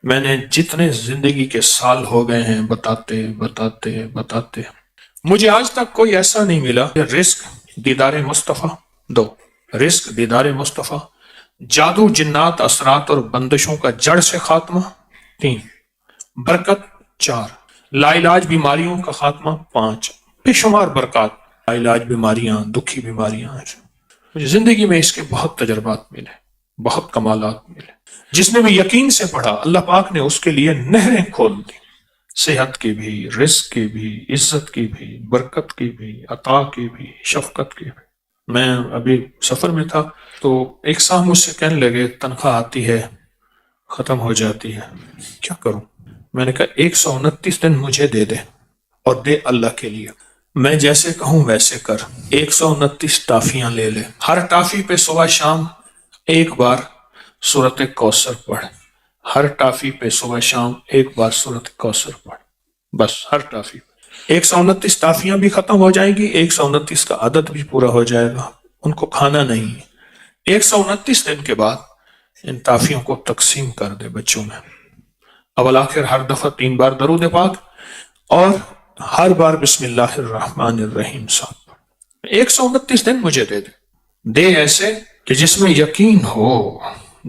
میں نے جتنے زندگی کے سال ہو گئے ہیں بتاتے بتاتے بتاتے، مجھے آج تک کوئی ایسا نہیں ملا کہ رزق دیدار مصطفیٰ، دو، رزق دیدار مصطفیٰ، جادو جنات اثرات اور بندشوں کا جڑ سے خاتمہ، تین، برکت، چار، لا علاج بیماریوں کا خاتمہ، پانچ، بے شمار برکات، لا علاج بیماریاں، دکھی بیماریاں ہیں۔ مجھے زندگی میں اس کے بہت تجربات ملے، بہت کمالات ملے۔ جس نے بھی یقین سے پڑھا اللہ پاک نے اس کے لیے نہریں کھول دی، صحت کی بھی، رزق کی بھی، عزت کی بھی، برکت کی بھی، عطا کی بھی، شفقت کی بھی۔ میں ابھی سفر میں تھا تو ایک صاحب مجھ سے کہنے لگے تنخواہ آتی ہے ختم ہو جاتی ہے، کیا کروں؟ میں نے کہا 129 دن مجھے دے دے اور دے اللہ کے لیے، میں جیسے کہوں ویسے کر۔ 129 ٹافیاں لے لے، ہر ٹافی پہ صبح شام ایک بار سورت کوثر پڑھ، ہر ٹافی پہ صبح شام ایک بار سورت کوثر پڑھ، بس ہر ٹافی پہ 129 ٹافیاں بھی ختم ہو جائیں گی، 129 کا عدد بھی پورا ہو جائے گا، ان کو کھانا نہیں ہے۔ 129 دن کے بعد ان ٹافیوں کو تقسیم کر دے بچوں میں، اول آخر ہر دفعہ 3 بار درود پاک اور ہر بار بسم اللہ الرحمن الرحیم صاحب۔ 129 دن مجھے دے دے ایسے کہ جس میں یقین ہو،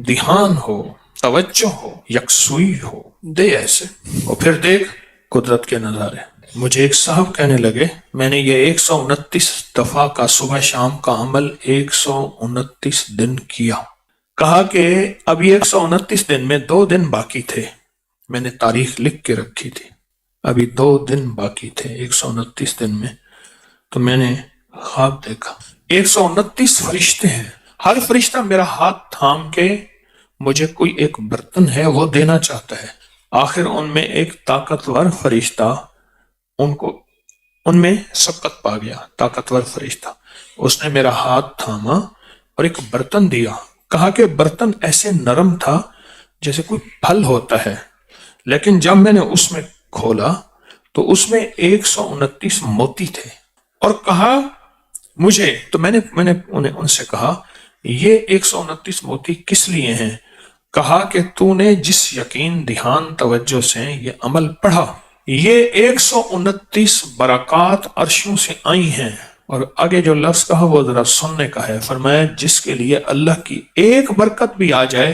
دھیان ہو، توجہ ہو، یکسوئی ہو، دے ایسے، اور پھر دیکھ قدرت کے نظارے۔ مجھے ایک صاحب کہنے لگے میں نے یہ 129 دفعہ کا صبح شام کا عمل 129 دن کیا، کہا کہ اب یہ 129 دن میں 2 دن باقی تھے، میں نے تاریخ لکھ کے رکھی تھی، ابھی 2 دن باقی تھے 129 دن میں، تو میں نے خواب دیکھا 129 فرشتے ہیں، ہر فرشتہ میرا ہاتھ تھام کے مجھے کوئی ایک برتن ہے وہ دینا چاہتا ہے، آخر ان میں ایک طاقتور فرشتہ ان میں سبقت پا گیا، طاقتور فرشتہ، اس نے میرا ہاتھ تھاما اور ایک برتن دیا، کہا کہ برتن ایسے نرم تھا جیسے کوئی پھل ہوتا ہے، لیکن جب میں نے اس میں کھولا تو اس میں 129 موتی تھے، اور کہا مجھے، تو میں نے ان سے کہا یہ 129 موتی کس لیے ہیں؟ کہا کہ تو نے جس یقین، دھیان، توجہ سے یہ عمل پڑھا، یہ 129 برکات عرشوں سے آئی ہیں، اور آگے جو لفظ کہا وہ ذرا سننے کا ہے، فرمایا جس کے لیے اللہ کی ایک برکت بھی آ جائے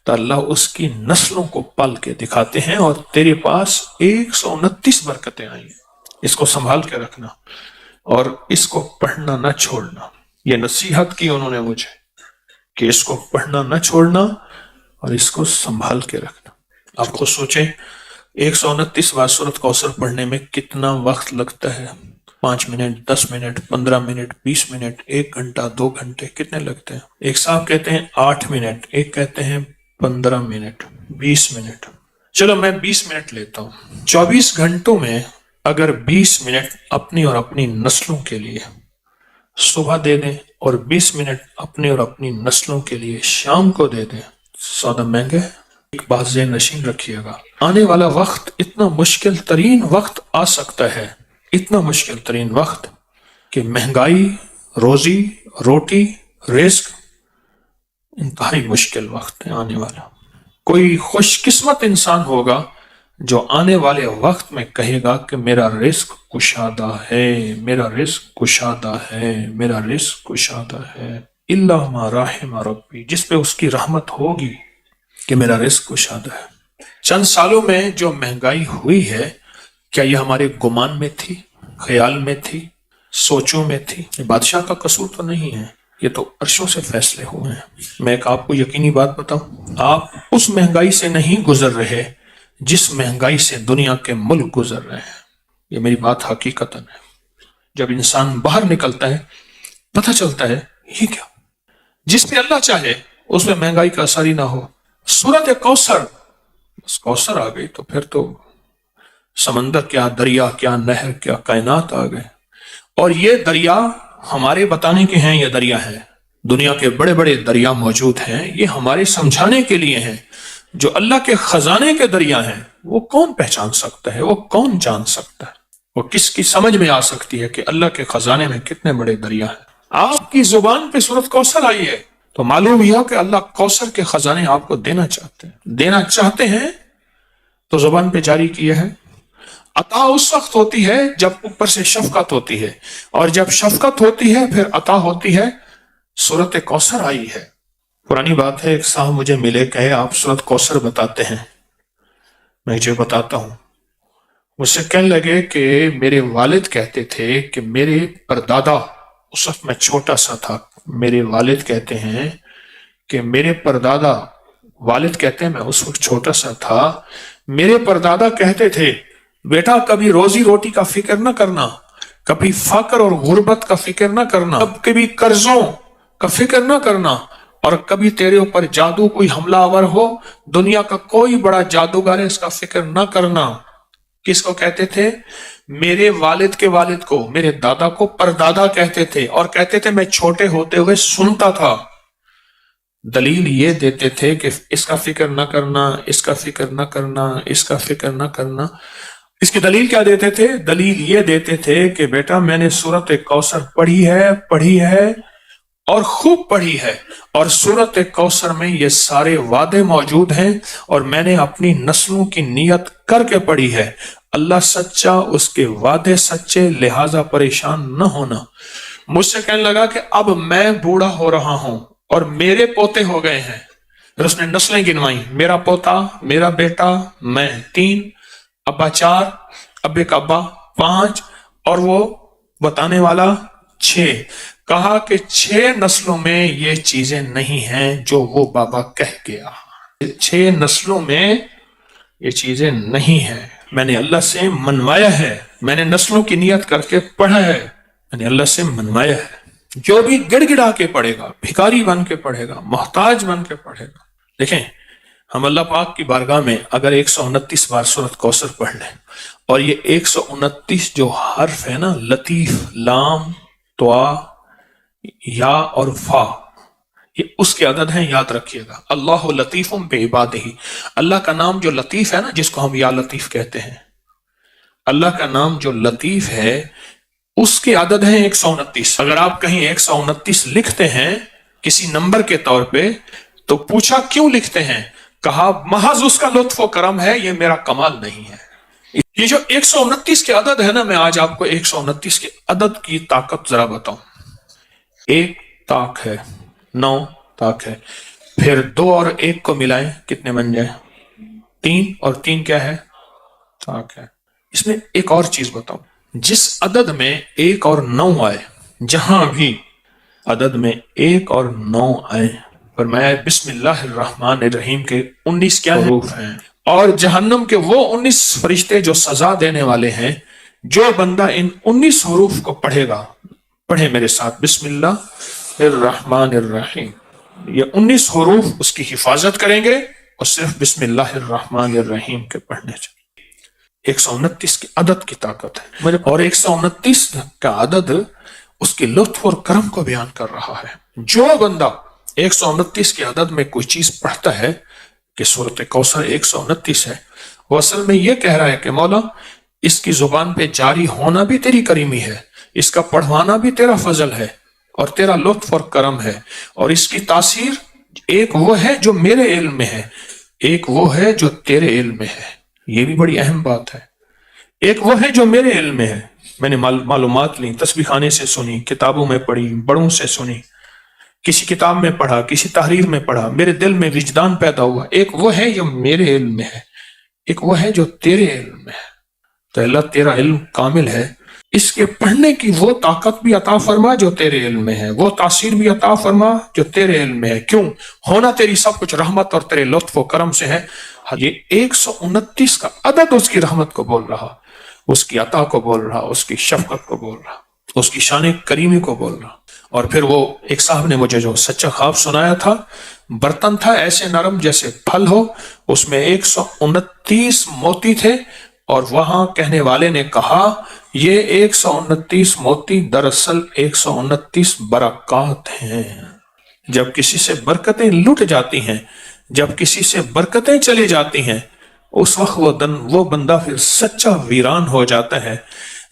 تو اللہ اس کی نسلوں کو پل کے دکھاتے ہیں، اور تیرے پاس 129 برکتیں آئی ہیں، اس کو سنبھال کے رکھنا اور اس کو پڑھنا نہ چھوڑنا۔ یہ نصیحت کی انہوں نے مجھے کہ اس کو پڑھنا نہ چھوڑنا اور اس کو سنبھال کے رکھنا۔ آپ خود سوچیں 129 بار سورت کوثر پڑھنے میں کتنا وقت لگتا ہے؟ 5 منٹ، 10 منٹ، 15 منٹ، 20 منٹ، 1 گھنٹہ، 2 گھنٹے، کتنے لگتے ہیں؟ ایک صاحب کہتے ہیں 8 منٹ، ایک کہتے ہیں 15 منٹ، 20 منٹ، چلو میں 20 منٹ لیتا ہوں۔ 24 گھنٹوں میں اگر 20 منٹ اپنی اور اپنی نسلوں کے لیے صبح دے دیں اور 20 منٹ اپنے اور اپنی نسلوں کے لیے شام کو دے دیں، سودا مہنگا ہے۔ ایک بات ذہن نشین رکھیے گا، آنے والا وقت اتنا مشکل ترین وقت آ سکتا ہے، اتنا مشکل ترین وقت کہ مہنگائی، روزی روٹی، رزق، انتہائی مشکل وقت ہے آنے والا۔ کوئی خوش قسمت انسان ہوگا جو آنے والے وقت میں کہے گا کہ میرا رزق کشادہ ہے، میرا رزق کشادہ ہے، میرا رزق کشادہ ہے، الا ما رحم ربی، جس پہ اس کی رحمت ہوگی کہ میرا رزق کشادہ ہے۔ چند سالوں میں جو مہنگائی ہوئی ہے، کیا یہ ہمارے گمان میں تھی، خیال میں تھی، سوچوں میں تھی؟ یہ بادشاہ کا قصور تو نہیں ہے، یہ تو عرشوں سے فیصلے ہوئے ہیں۔ میں ایک آپ کو یقینی بات بتاؤں، آپ اس مہنگائی سے نہیں گزر رہے جس مہنگائی سے دنیا کے ملک گزر رہے ہیں، یہ میری بات حقیقتاً ہے۔ جب انسان باہر نکلتا ہے پتہ چلتا ہے یہ کیا، جس پہ اللہ چاہے اس میں مہنگائی کا اثر ہی نہ ہو۔ سورت کوثر، بس کوثر آ گئی تو پھر تو سمندر کیا، دریا کیا، نہر کیا، کائنات آ گئے، اور یہ دریا ہمارے بتانے کے ہیں، یہ دریا ہے، دنیا کے بڑے بڑے دریا موجود ہیں، یہ ہمارے سمجھانے کے لیے ہیں۔ جو اللہ کے خزانے کے دریا ہیں وہ کون پہچان سکتا ہے، وہ کون جان سکتا ہے، وہ کس کی سمجھ میں آ سکتی ہے کہ اللہ کے خزانے میں کتنے بڑے دریا ہیں؟ آپ کی زبان پہ سورت کوثر آئی ہے تو معلوم ہوا کہ اللہ کوثر کے خزانے آپ کو دینا چاہتے ہیں، تو زبان پہ جاری کیا ہے. عطا اس وقت ہوتی ہے جب اوپر سے شفقت ہوتی ہے، اور جب شفقت ہوتی ہے پھر عطا ہوتی ہے. سورت کوثر آئی ہے. پرانی بات ہے، ایک صاحب مجھے ملے، کہے آپ سورت کوثر بتاتے ہیں. میں جو بتاتا ہوں. مجھ سے کہنے لگے کہ میرے والد کہتے تھے کہ میرے پردادا، اس وقت میں چھوٹا سا تھا، میرے والد کہتے ہیں کہ میرے پردادا، والد کہتے ہیں میں اس وقت چھوٹا سا تھا، میرے پردادا کہتے تھے بیٹا کبھی روزی روٹی کا فکر نہ کرنا، کبھی فقر اور غربت کا فکر نہ کرنا، کبھی قرضوں کا فکر نہ کرنا، اور کبھی تیرے اوپر جادو کوئی حملہ آور ہو، دنیا کا کوئی بڑا جادوگر ہے اس کا فکر نہ کرنا. کس کو کہتے تھے؟ میرے والد کے والد کو، میرے دادا کو پردادا کہتے تھے، اور کہتے تھے میں چھوٹے ہوتے ہوئے سنتا تھا. دلیل یہ دیتے تھے کہ اس کا فکر نہ کرنا، اس کا فکر نہ کرنا، اس کا فکر نہ کرنا. اس کی دلیل کیا دیتے تھے؟ دلیل یہ دیتے تھے کہ بیٹا میں نے سورت کوثر پڑھی ہے اور خوب پڑھی ہے، اور سورت کوثر میں یہ سارے وعدے موجود ہیں، اور میں نے اپنی نسلوں کی نیت کر کے پڑھی ہے. اللہ سچا، اس کے وعدے سچے، لہذا پریشان نہ ہونا. مجھ سے کہنے لگا کہ اب میں بوڑھا ہو رہا ہوں اور میرے پوتے ہو گئے ہیں. پھر اس نے نسلیں گنوائیں، میرا پوتا، میرا بیٹا، میں 3، ابا 4، ابے کا ابا 5، اور وہ بتانے والا 6. کہا کہ 6 نسلوں میں یہ چیزیں نہیں ہیں جو وہ بابا کہہ گیا. 6 نسلوں میں یہ چیزیں نہیں ہیں. میں نے اللہ سے منوایا ہے، میں نے نسلوں کی نیت کر کے پڑھا ہے، میں نے اللہ سے منوایا ہے. جو بھی گڑ گڑا کے پڑھے گا، بھکاری بن کے پڑھے گا، محتاج بن کے پڑھے گا. دیکھیں ہم اللہ پاک کی بارگاہ میں اگر 129 بار سورت کوثر پڑھ لیں، اور یہ 129 جو حرف ہے نا، لطیف، لام، طا، یا اور فا، یہ اس کے عدد ہیں. یاد رکھیے گا، اللہ لطیف بعبادہ. اللہ کا نام جو لطیف ہے نا، جس کو ہم یا لطیف کہتے ہیں، اللہ کا نام جو لطیف ہے اس کے عدد ہیں 129. اگر آپ کہیں 129 لکھتے ہیں کسی نمبر کے طور پہ تو پوچھا کیوں لکھتے ہیں؟ کہا محض اس کا لطف و کرم ہے، یہ میرا کمال نہیں ہے. یہ جو 129 کے عدد ہے نا، میں آج آپ کو 129 کے عدد کی طاقت ذرا بتاؤں. 1 طاق ہے، 9 طاق ہے، پھر 2 اور 1 کو ملائیں کتنے بن جائیں؟ 3، اور 3 کیا ہے؟ طاق ہے. اس میں ایک اور چیز بتاؤں، جس عدد میں 1 اور 9 آئے، جہاں بھی عدد میں 1 اور 9 آئے، فرمایا بسم اللہ الرحمن الرحیم کے 19 کیا حروف ہیں، اور جہنم کے وہ 19 فرشتے جو سزا دینے والے ہیں. جو بندہ ان 19 حروف کو پڑھے گا، پڑھے میرے ساتھ، بسم اللہ الرحمن الرحیم، یہ 19 حروف اس کی حفاظت کریں گے، اور صرف بسم اللہ الرحمن الرحیم کے پڑھنے سے. 129 کے عدد کی طاقت ہے، اور 129 کا عدد اس کے لطف اور کرم کو بیان کر رہا ہے. جو بندہ 129 کے عدد میں کوئی چیز پڑھتا ہے کہ سورت کوثر 129 ہے، وہ اصل میں یہ کہہ رہا ہے کہ مولا اس کی زبان پہ جاری ہونا بھی تیری کریمی ہے، اس کا پڑھوانا بھی تیرا فضل ہے اور تیرا لطف اور کرم ہے، اور اس کی تاثیر ایک وہ ہے جو میرے علم میں ہے، ایک وہ ہے جو تیرے علم میں ہے. یہ بھی بڑی اہم بات ہے. ایک وہ ہے جو میرے علم میں ہے، میں نے معلومات لی، تسبیح خانے سے سنی، کتابوں میں پڑھی، بڑوں سے سنی، کسی کتاب میں پڑھا، کسی تحریر میں پڑھا، میرے دل میں وجدان پیدا ہوا. ایک وہ ہے جو میرے علم میں ہے، ایک وہ ہے جو تیرے علم میں ہے. تو اللہ تیرا علم کامل ہے، اس کے پڑھنے کی وہ طاقت بھی عطا فرما جو تیرے علم میں ہے، وہ تاثیر بھی عطا فرما جو تیرے علم میں ہے. کیوں؟ ہونا تیری سب کچھ رحمت اور تیرے لطف و کرم سے ہے. یہ 129 کا عدد اس کی رحمت کو بول رہا، اس کی عطا کو بول رہا، اس کی شفقت کو بول رہا، اس کی شان کریمی کو بول رہا. اور پھر وہ ایک صاحب نے مجھے جو سچا خواب سنایا تھا، برتن تھا ایسے نرم جیسے پھل ہو، اس میں 129 موتی تھے، اور وہاں کہنے والے نے کہا یہ 129 موتی دراصل 129 برکات ہیں. جب کسی سے برکتیں لٹ جاتی ہیں، جب کسی سے برکتیں چلی جاتی ہیں، اس وقت وہ بندہ پھر سچا ویران ہو جاتا ہے.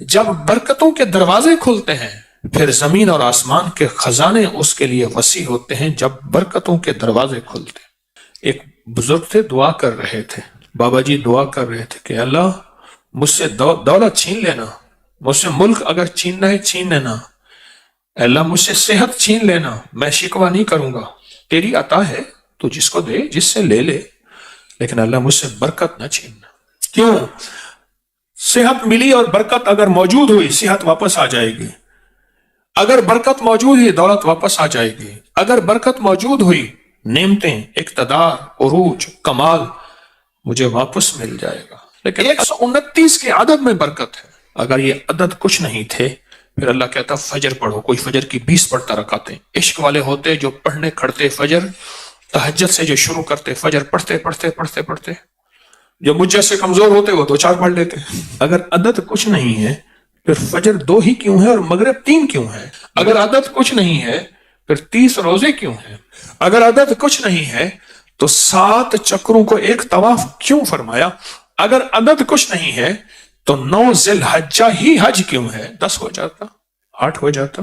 جب برکتوں کے دروازے کھلتے ہیں، پھر زمین اور آسمان کے خزانے اس کے لیے وسیع ہوتے ہیں. جب برکتوں کے دروازے کھلتے ہیں. ایک بزرگ تھے، دعا کر رہے تھے، بابا جی دعا کر رہے تھے کہ اللہ مجھ سے دولت چھین لینا، مجھ سے ملک اگر چھیننا ہے چھین لینا، اللہ مجھ سے صحت چھین لینا، میں شکوہ نہیں کروں گا، تیری عطا ہے، تو جس کو دے، جس سے لے لے، لیکن اللہ مجھ سے برکت نہ چھیننا۔ کیوں؟ صحت ملی اور برکت اگر موجود ہوئی صحت واپس آ جائے گی، اگر برکت موجود ہوئی دولت واپس آ جائے گی، اگر برکت موجود ہوئی نعمتیں، اقتدار، عروج، کمال مجھے واپس مل جائے گا۔ لیکن 129 کے عدد میں برکت ہے، اگر یہ عدد کچھ نہیں تھے پھر اللہ کہتا فجر پڑھو، کوئی فجر کی 20 پڑھتا رکعتیں، عشق والے ہوتے جو پڑھنے کھڑتے فجر، تہجد سے جو شروع کرتے فجر پڑھتے پڑھتے پڑھتے پڑھتے، جو مجھ جیسے کمزور ہوتے وہ 2 4 پڑھ لیتے۔ اگر عدد کچھ نہیں ہے پھر فجر 2 ہی کیوں ہے اور مغرب 3 کیوں ہے؟ اگر عدد کچھ نہیں ہے پھر 30 روزے کیوں ہیں؟ اگر عدد کچھ نہیں ہے تو 7 چکروں کو ایک طواف کیوں فرمایا؟ اگر عدد کچھ نہیں ہے تو 9 ذی الحجہ ہی حج کیوں ہے؟ 10 ہو جاتا، 8 ہو جاتا۔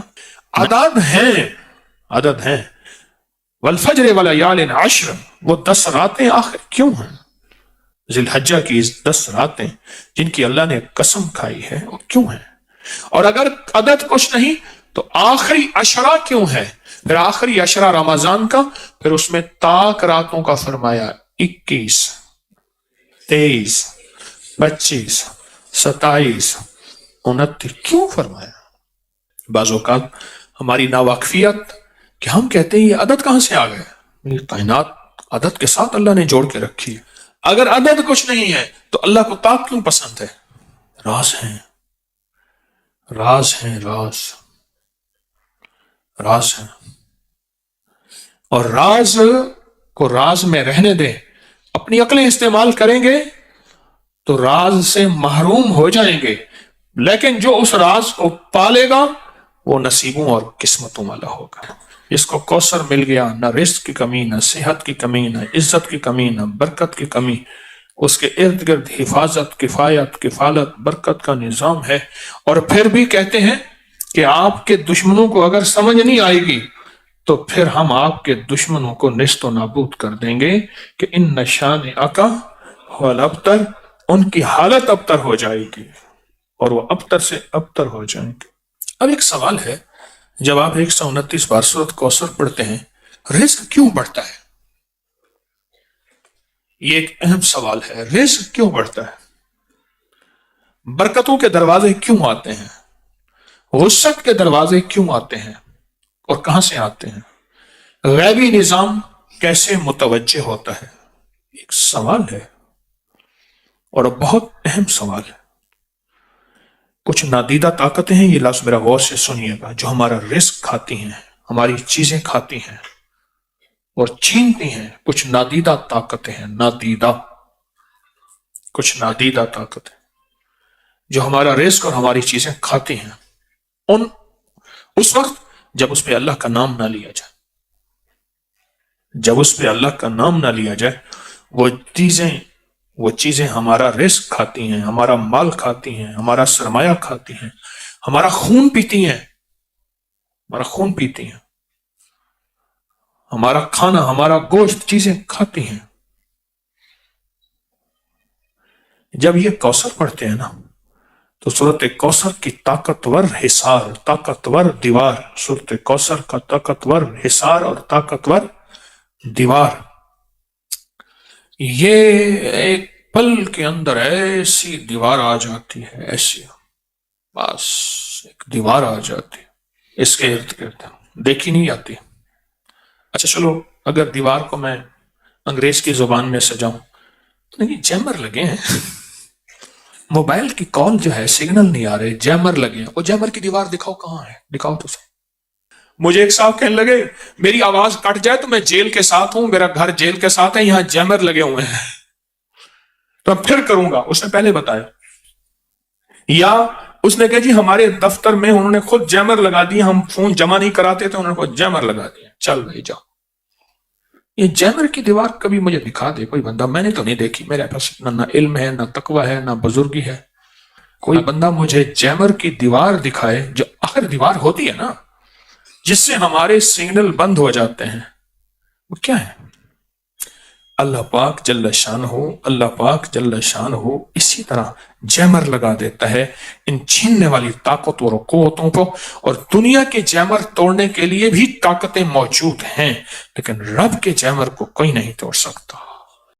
عدد ہیں والفجر ولیال عشر، وہ 10 راتیں آخر کیوں ہیں؟ ذی الحجہ کی 10 راتیں جن کی اللہ نے قسم کھائی ہے وہ کیوں ہیں؟ اور اگر عدد کچھ نہیں تو آخری عشرہ کیوں ہے؟ پھر آخری عشرہ رمضان کا، پھر اس میں طاق راتوں کا فرمایا، 21 23 25 27 29 کیوں فرمایا؟ بعض اوقات ہماری ناواقفیت کہ ہم کہتے ہیں یہ عدد کہاں سے آ گئے؟ یہ کائنات عدد کے ساتھ اللہ نے جوڑ کے رکھی ہے۔ اگر عدد کچھ نہیں ہے تو اللہ کو طاق کیوں پسند ہے؟ راز ہیں، راز ہیں، راز ہیں، اور راز کو راز میں رہنے دیں، اپنی عقلیں استعمال کریں گے تو راز سے محروم ہو جائیں گے، لیکن جو اس راز کو پالے گا وہ نصیبوں اور قسمتوں والا ہوگا۔ جس کو کوثر مل گیا، نہ رزق کی کمی، نہ صحت کی کمی، نہ عزت کی کمی، نہ برکت کی کمی، اس کے ارد گرد حفاظت، کفایت، کفالت، برکت کا نظام ہے، اور پھر بھی کہتے ہیں کہ آپ کے دشمنوں کو اگر سمجھ نہیں آئے گی تو پھر ہم آپ کے دشمنوں کو نیست و نابود کر دیں گے کہ ان نشان آقا والابتر، ان کی حالت ابتر ہو جائے گی اور وہ ابتر سے ابتر ہو جائیں گے۔ اب ایک سوال ہے، جب آپ 129 بار سورۃ کوثر پڑھتے ہیں رزق کیوں بڑھتا ہے؟ یہ ایک اہم سوال ہے، رزق کیوں بڑھتا ہے؟ برکتوں کے دروازے کیوں آتے ہیں؟ وسعت کے دروازے کیوں آتے ہیں اور کہاں سے آتے ہیں؟ غیبی نظام کیسے متوجہ ہوتا ہے؟ ایک سوال ہے اور بہت اہم سوال ہے۔ کچھ نادیدہ طاقتیں ہیں، یہ لفظ میرا غور سے سنیے گا، جو ہمارا رزق کھاتی ہیں، ہماری چیزیں کھاتی ہیں اور چھینتی ہیں۔ کچھ نادیدہ طاقتیں ہیں، کچھ نادیدہ طاقتیں جو ہمارا رزق اور ہماری چیزیں کھاتی ہیں، اس وقت جب اس پہ اللہ کا نام نہ لیا جائے، جب اس پہ اللہ کا نام نہ لیا جائے، وہ چیزیں ہمارا رزق کھاتی ہیں، ہمارا مال کھاتی ہیں، ہمارا سرمایہ کھاتی ہیں، ہمارا خون پیتی ہیں، ہمارا کھانا، ہمارا گوشت، چیزیں کھاتی ہیں۔ جب یہ کوثر پڑھتے ہیں نا تو سورۃ کوثر کی طاقتور حصار، طاقتور دیوار، سورۃ کوثر کا طاقتور حصار اور طاقتور دیوار، یہ ایک پل کے اندر ایسی دیوار آ جاتی ہے، ایسی بس ایک دیوار آ جاتی ہے، اس کے ارد گرد دیکھی نہیں جاتی۔ اچھا چلو، اگر دیوار کو میں انگریز کی زبان میں سجاؤں تو نہیں، جیمر لگے ہیں، موبائل کی کال جو ہے سگنل نہیں آ رہے، جیمر لگے ہیں۔ وہ جیمر کی دیوار دکھاؤ کہاں ہے، دکھاؤ تو صحیح۔ مجھے ایک صاحب کہنے لگے میری آواز کٹ جائے تو میں جیل کے ساتھ ہوں، میرا گھر جیل کے ساتھ ہے، یہاں جیمر لگے ہوئے ہیں، تو اب پھر کروں گا۔ اس نے پہلے بتایا، یا اس نے کہا جی ہمارے دفتر میں انہوں نے خود جیمر لگا دیا، ہم فون جمع نہیں کراتے تھے، انہوں نے خود جیمر لگا دیا، چل بھائی جاؤ۔ یہ جیمر کی دیوار کبھی مجھے دکھا دے کوئی بندہ، میں نے تو نہیں دیکھی، میرے پاس نہ علم ہے، نہ تقوی ہے، نہ بزرگی ہے، کوئی بندہ مجھے جیمر کی دیوار دکھائے، جو آخر دیوار ہوتی ہے نا جس سے ہمارے سگنل بند ہو جاتے ہیں، وہ کیا ہے؟ اللہ پاک جل شان ہو، اللہ پاک جل شان ہو اسی طرح جیمر لگا دیتا ہے ان چھیننے والی طاقتور قوتوں کو، اور دنیا کے جیمر توڑنے کے لیے بھی طاقتیں موجود ہیں، لیکن رب کے جیمر کو کوئی نہیں توڑ سکتا۔